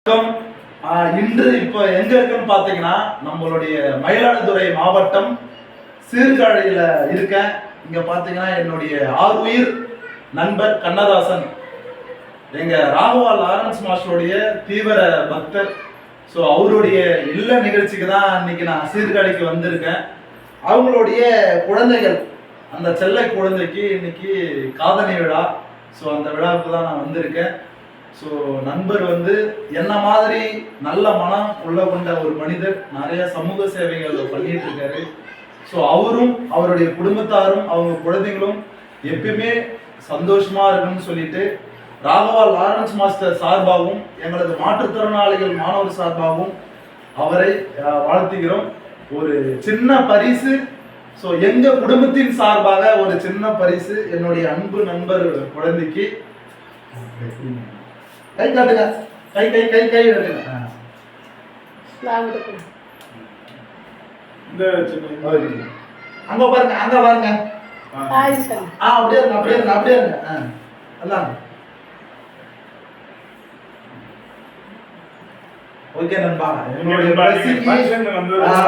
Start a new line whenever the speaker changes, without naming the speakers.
வணக்கம். இன்று இப்போ எங்க இருக்குன்னு பாத்தீங்கன்னா நம்மளுடைய மயிலாடுதுறை மாவட்டம் சீர்காழியில இருக்கேன். இங்க பாத்தீங்கன்னா என்னுடைய ஆறுயிர் நண்பர் கண்ணதாசன், எங்க ராகவா லாரன்ஸ் மாஸ்டருடைய தீவிர பக்தர். ஸோ அவருடைய இல்ல நிகழ்ச்சிக்கு தான் இன்னைக்கு நான் சீர்காழிக்கு வந்திருக்கேன். அவங்களுடைய குழந்தைகள், அந்த செல்லை குழந்தைக்கு இன்னைக்கு காதணி விழா. ஸோ அந்த விழாவுக்கு தான் நான் வந்திருக்கேன். ஸோ நண்பர் என்ன மாதிரி நல்ல மனம் உள்ள கொண்ட ஒரு மனிதர், நிறைய சமூக சேவைகள் பண்ணிட்டு இருக்காரு. ஸோ அவரும் அவருடைய குடும்பத்தாரும் அவங்க குழந்தைகளும் எப்பயுமே சந்தோஷமா இருக்குன்னு சொல்லிட்டு ராகவா லாரன்ஸ் மாஸ்டர் சார்பாகவும் எங்களது மாற்றுத்திறனாளிகள் மாணவர் சார்பாகவும் அவரை வாழ்த்துகிறோம். ஒரு சின்ன பரிசு, ஸோ எங்க குடும்பத்தின் சார்பாக ஒரு சின்ன பரிசு என்னுடைய அன்பு நண்பர் குழந்தைக்கு. கை காட்டுங்க, கை கை கை கை எடுங்க. அங்க பாருங்க, அங்க பாருங்க. அப்படியே இருங்க, அப்படியே இருங்க, அப்படியே இருங்க. அதான் ஓகே நண்பா.